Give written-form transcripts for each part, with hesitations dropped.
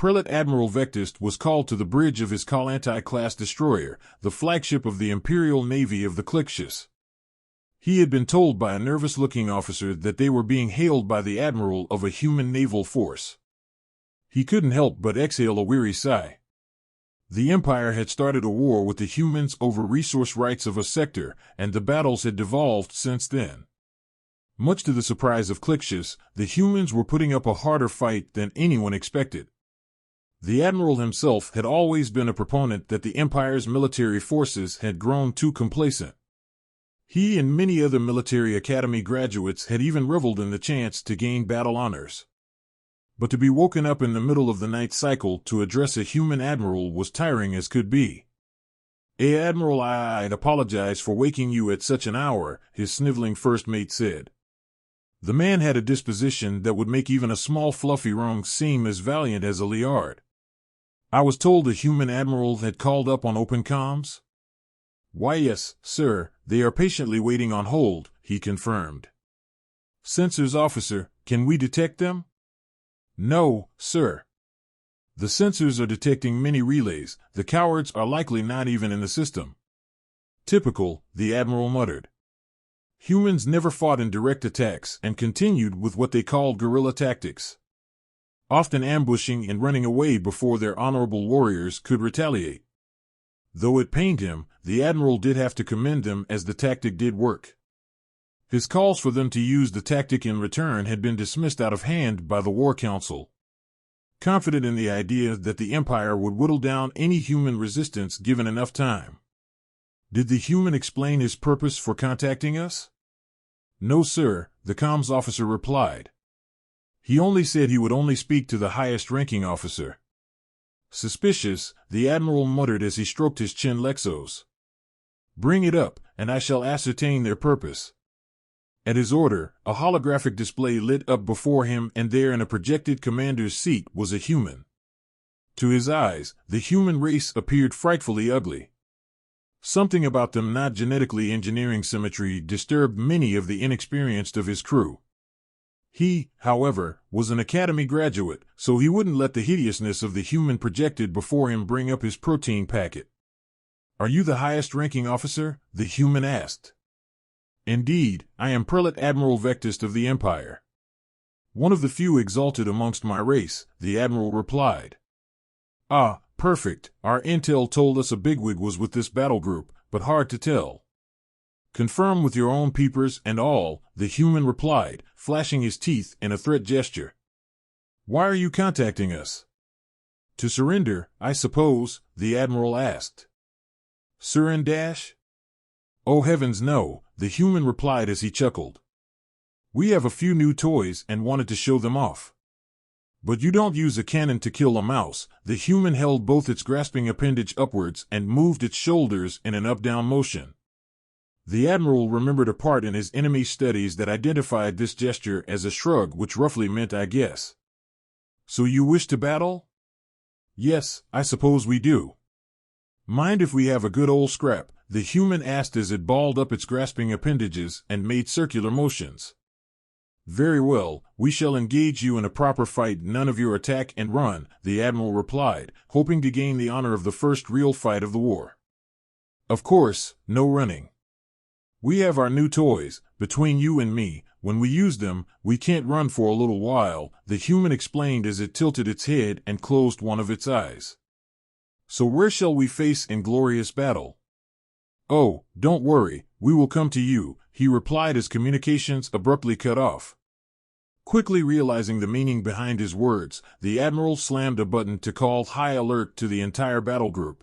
Prelate Admiral Vectist was called to the bridge of his Kalantai-class destroyer, the flagship of the Imperial Navy of the Clixius. He had been told by a nervous-looking officer that they were being hailed by the admiral of a human naval force. He couldn't help but exhale a weary sigh. The Empire had started a war with the humans over resource rights of a sector, and the battles had devolved since then. Much to the surprise of Clixius, the humans were putting up a harder fight than anyone expected. The admiral himself had always been a proponent that the Empire's military forces had grown too complacent. He and many other military academy graduates had even reveled in the chance to gain battle honors. But to be woken up in the middle of the night cycle to address a human admiral was tiring as could be. Admiral, I'd apologize for waking you at such an hour," his sniveling first mate said. The man had a disposition that would make even a small fluffy rung seem as valiant as a liard. "I was told a human admiral had called up on open comms?" "Why, yes, sir, they are patiently waiting on hold," he confirmed. "Sensors, officer, can we detect them?" "No, sir. The sensors are detecting many relays. The cowards are likely not even in the system." "Typical," the admiral muttered. Humans never fought in direct attacks and continued with what they called guerrilla tactics, often ambushing and running away before their honorable warriors could retaliate. Though it pained him, the admiral did have to commend them as the tactic did work. His calls for them to use the tactic in return had been dismissed out of hand by the War Council, confident in the idea that the Empire would whittle down any human resistance given enough time. "Did the human explain his purpose for contacting us?" "No, sir," the comms officer replied. "He only said he would only speak to the highest-ranking officer." Suspicious, the admiral muttered as he stroked his chin Lexos. "Bring it up, and I shall ascertain their purpose." At his order, a holographic display lit up before him, and there in a projected commander's seat was a human. To his eyes, the human race appeared frightfully ugly. Something about them not genetically engineering symmetry disturbed many of the inexperienced of his crew. He, however, was an academy graduate, so he wouldn't let the hideousness of the human projected before him bring up his protein packet. "Are you the highest-ranking officer?" the human asked. "Indeed, I am Prelate Admiral Vectist of the Empire. One of the few exalted amongst my race," the admiral replied. "Ah, perfect. Our intel told us a bigwig was with this battle group, but hard to tell." "Confirm with your own peepers and all," the human replied, flashing his teeth in a threat gesture. "Why are you contacting us?" "To surrender, I suppose," the admiral asked. "Surrender? Oh heavens no," the human replied as he chuckled. "We have a few new toys and wanted to show them off." "But you don't use a cannon to kill a mouse." The human held both its grasping appendage upwards and moved its shoulders in an up-down motion. The admiral remembered a part in his enemy studies that identified this gesture as a shrug, which roughly meant "I guess." "So you wish to battle?" "Yes, I suppose we do." "Mind if we have a good old scrap?" the human asked as it balled up its grasping appendages and made circular motions. "Very well, we shall engage you in a proper fight, none of your attack and run," the admiral replied, hoping to gain the honor of the first real fight of the war. "Of course, no running. We have our new toys. Between you and me, when we use them, we can't run for a little while," the human explained as it tilted its head and closed one of its eyes. "So where shall we face inglorious battle?" "Oh, don't worry, we will come to you," he replied as communications abruptly cut off. Quickly realizing the meaning behind his words, the admiral slammed a button to call high alert to the entire battle group.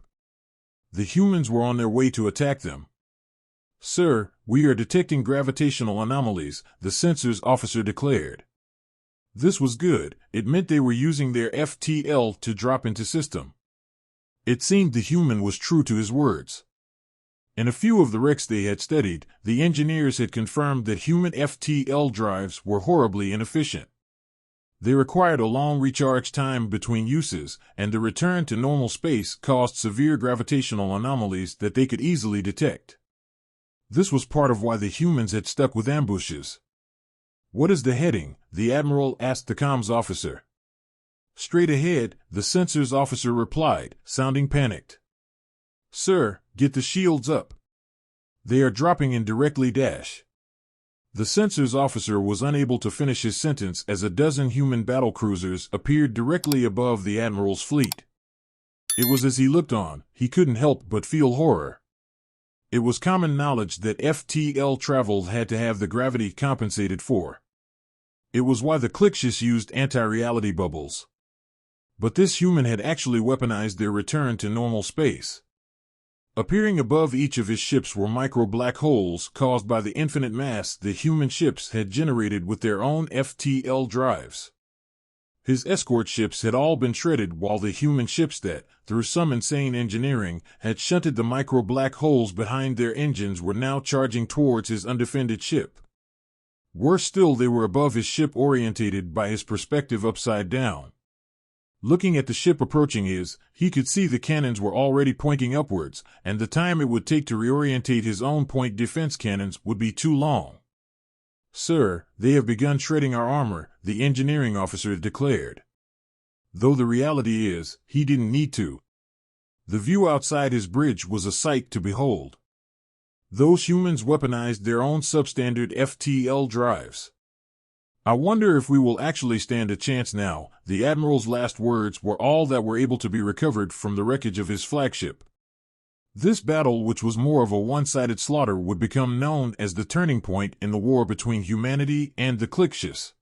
The humans were on their way to attack them. "Sir, we are detecting gravitational anomalies," the sensors officer declared. This was good. It meant they were using their FTL to drop into system. It seemed the human was true to his words. In a few of the wrecks they had studied, the engineers had confirmed that human FTL drives were horribly inefficient. They required a long recharge time between uses, and the return to normal space caused severe gravitational anomalies that they could easily detect. This was part of why the humans had stuck with ambushes. "What is the heading?" the admiral asked the comms officer. Straight ahead, the sensors officer replied, sounding panicked. Sir, get the shields up. They are dropping in directly dash. The sensors officer was unable to finish his sentence as a dozen human battlecruisers appeared directly above the Admiral's fleet. It was as he looked on, he couldn't help but feel horror. It was common knowledge that FTL travel had to have the gravity compensated for. It was why the Clixius used anti-reality bubbles. But this human had actually weaponized their return to normal space. Appearing above each of his ships were micro-black holes caused by the infinite mass the human ships had generated with their own FTL drives. His escort ships had all been shredded while the human ships that, through some insane engineering, had shunted the micro-black holes behind their engines were now charging towards his undefended ship. Worse still, they were above his ship orientated by his perspective upside down. Looking at the ship approaching he could see the cannons were already pointing upwards, and the time it would take to reorientate his own point defense cannons would be too long. Sir, they have begun shredding our armor, the engineering officer declared. Though the reality is, he didn't need to. The view outside his bridge was a sight to behold. Those humans weaponized their own substandard FTL drives. I wonder if we will actually stand a chance now. The Admiral's last words were all that were able to be recovered from the wreckage of his flagship. This battle, which was more of a one-sided slaughter, would become known as the turning point in the war between humanity and the Clixius.